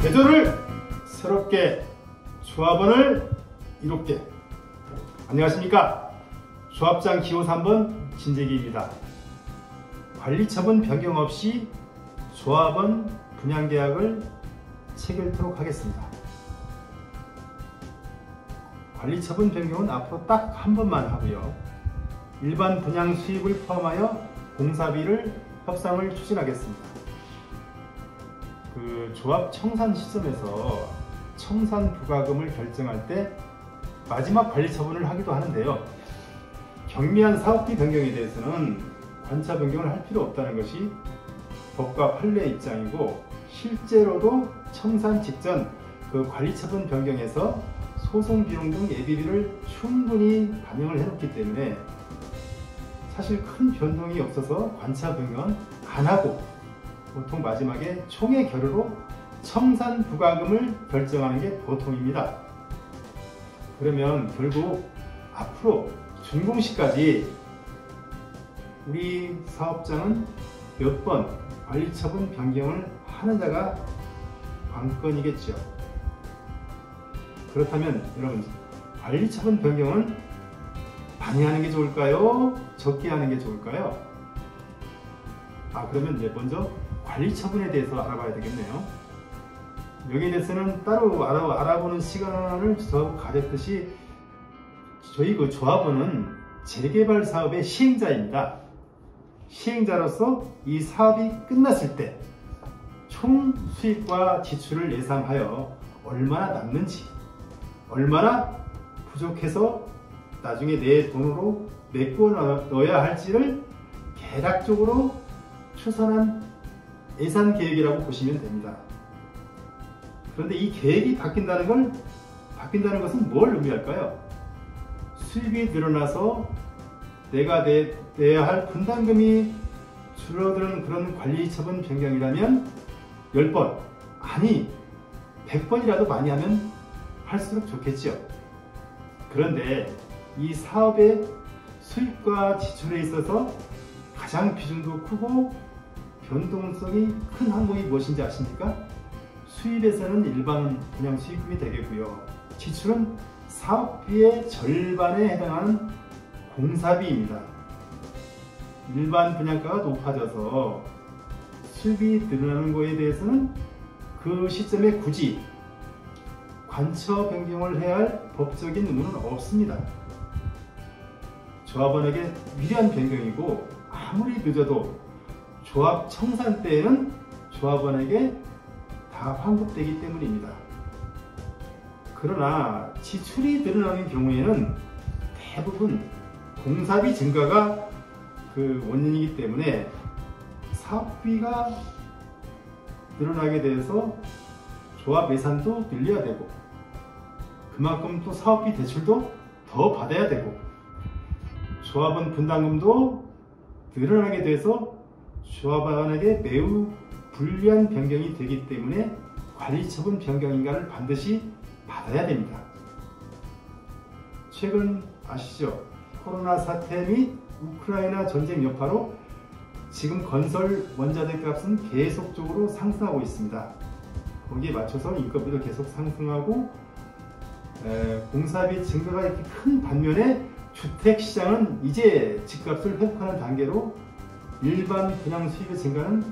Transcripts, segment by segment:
제도를 새롭게, 조합원을 이롭게. 안녕하십니까. 조합장 기호 3번 진재기입니다. 관리처분 변경 없이 조합원 분양계약을 체결토록 하겠습니다. 관리처분 변경은 앞으로 딱 한 번만 하고요. 일반 분양 수입을 포함하여 공사비를 협상을 추진하겠습니다. 조합 청산 시점에서 청산 부과금을 결정할 때 마지막 관리처분을 하기도 하는데요. 경미한 사업비 변경에 대해서는 관차 변경을 할 필요 없다는 것이 법과 판례의 입장이고, 실제로도 청산 직전 관리처분 변경에서 소송 비용 등 예비비를 충분히 반영을 해놓기 때문에 사실 큰 변동이 없어서 관차 변경은 안 하고 보통 마지막에 총회 결의로 청산 부과금을 결정하는 게 보통입니다. 그러면 결국 앞으로 준공시까지 우리 사업장은 몇 번 관리처분 변경을 하는 자가 관건이겠죠. 그렇다면 여러분, 관리처분 변경은 많이 하는 게 좋을까요? 적게 하는 게 좋을까요? 그러면 이제 먼저 관리처분에 대해서 알아봐야 되겠네요. 여기에 대해서는 따로 알아보는 시간을 가졌듯이, 저희 조합원은 재개발 사업의 시행자입니다. 시행자로서 이 사업이 끝났을 때 총 수익과 지출을 예상하여 얼마나 남는지, 얼마나 부족해서 나중에 내 돈으로 메꿔 넣어야 할지를 개략적으로 추선한 예산 계획이라고 보시면 됩니다. 그런데 이 계획이 바뀐다는 것은 뭘 의미할까요? 수입이 늘어나서 내가 내야 할 분담금이 줄어드는 그런 관리처분 변경이라면 10번, 아니 100번이라도 많이 하면 할수록 좋겠죠. 그런데 이 사업의 수입과 지출에 있어서 가장 비중도 크고 변동성이 큰 항목이 무엇인지 아십니까? 수입에서는 일반 분양 수익금이 되겠고요. 지출은 사업비의 절반에 해당하는 공사비입니다. 일반 분양가가 높아져서 수입이 늘어나는 것에 대해서는 그 시점에 굳이 관처 변경을 해야 할 법적인 의무는 없습니다. 조합원에게 유리한 변경이고, 아무리 늦어도 조합 청산 때에는 조합원에게 다 환급되기 때문입니다. 그러나 지출이 늘어나는 경우에는 대부분 공사비 증가가 원인이기 때문에 사업비가 늘어나게 돼서 조합 예산도 늘려야 되고, 그만큼 또 사업비 대출도 더 받아야 되고, 조합원 분담금도 늘어나게 돼서 조합원에게 매우 불리한 변경이 되기 때문에 관리처분 변경인가를 반드시 받아야 됩니다. 최근 아시죠? 코로나 사태 및 우크라이나 전쟁 여파로 지금 건설 원자재 값은 계속적으로 상승하고 있습니다. 거기에 맞춰서 인건비도 계속 상승하고, 공사비 증가가 이렇게 큰 반면에 주택시장은 이제 집값을 회복하는 단계로 일반 분양 수입의 증가는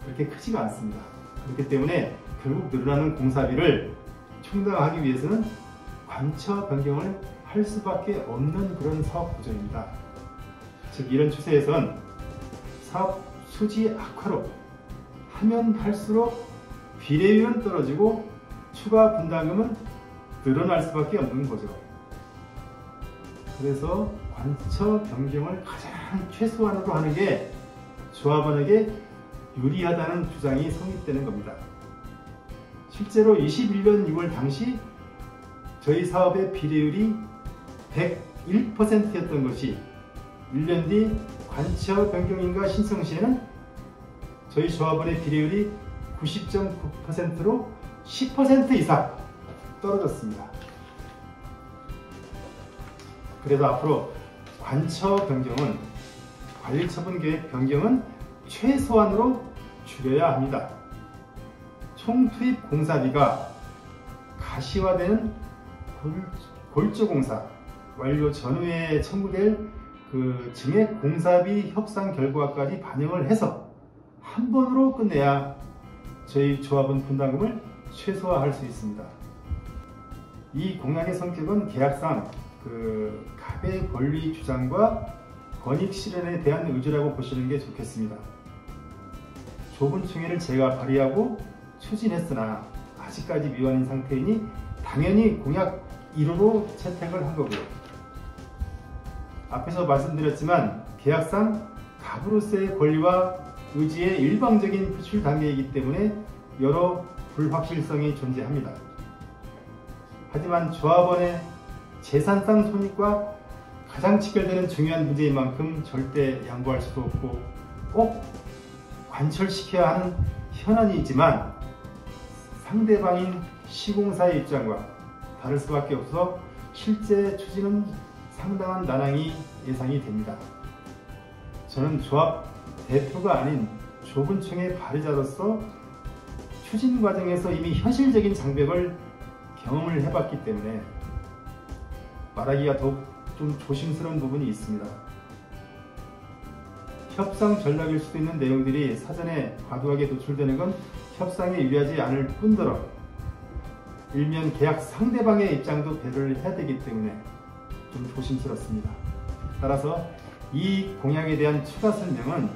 그렇게 크지가 않습니다. 그렇기 때문에 결국 늘어나는 공사비를 충당하기 위해서는 관처 변경을 할 수밖에 없는 그런 사업 구조입니다. 즉, 이런 추세에선 사업 수지 악화로 하면 할수록 비례율은 떨어지고 추가 분담금은 늘어날 수밖에 없는 거죠. 그래서 관처 변경을 가장 최소한으로 하는 게 조합원에게 유리하다는 주장이 성립되는 겁니다. 실제로 21년 6월 당시 저희 사업의 비례율이 101%였던 것이 1년 뒤 관처 변경인가 신청 시에는 저희 조합원의 비례율이 90.9%로 10% 이상 떨어졌습니다. 그래서 앞으로 관처 변경은, 관리처분 계획 변경은 최소한으로 줄여야 합니다. 총 투입 공사비가 가시화되는 골조공사 완료 전후에 청구될 그 증액 공사비 협상 결과까지 반영을 해서 한 번으로 끝내야 저희 조합원 분담금을 최소화할 수 있습니다. 이 공약의 성격은 계약상 그 갑의 권리 주장과 권익 실현에 대한 의지라고 보시는 게 좋겠습니다. 좁은 총회를 제가 발의하고 추진했으나 아직까지 미완인 상태이니 당연히 공약 1호로 채택을 한 거고요. 앞에서 말씀드렸지만 계약상 갑으로서의 권리와 의지의 일방적인 표출 단계이기 때문에 여러 불확실성이 존재합니다. 하지만 조합원의 재산상 손익과 가장 직결되는 중요한 문제인 만큼 절대 양보할 수도 없고 꼭 관철시켜야 하는 현안이지만 상대방인 시공사의 입장과 다를 수밖에 없어 실제 추진은 상당한 난항이 예상이 됩니다. 저는 조합 대표가 아닌 좁은 총의 발의자로서 추진 과정에서 이미 현실적인 장벽을 경험을 해봤기 때문에 말하기가 더욱 좀 조심스러운 부분이 있습니다. 협상 전략일 수도 있는 내용들이 사전에 과도하게 노출되는 건 협상에 유리하지 않을 뿐더러 일면 계약 상대방의 입장도 배려를 해야 되기 때문에 좀 조심스럽습니다. 따라서 이 공약에 대한 추가 설명은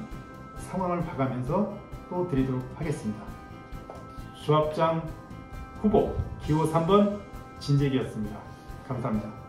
상황을 봐가면서 또 드리도록 하겠습니다. 조합장 후보 기호 3번 진재기였습니다. 감사합니다.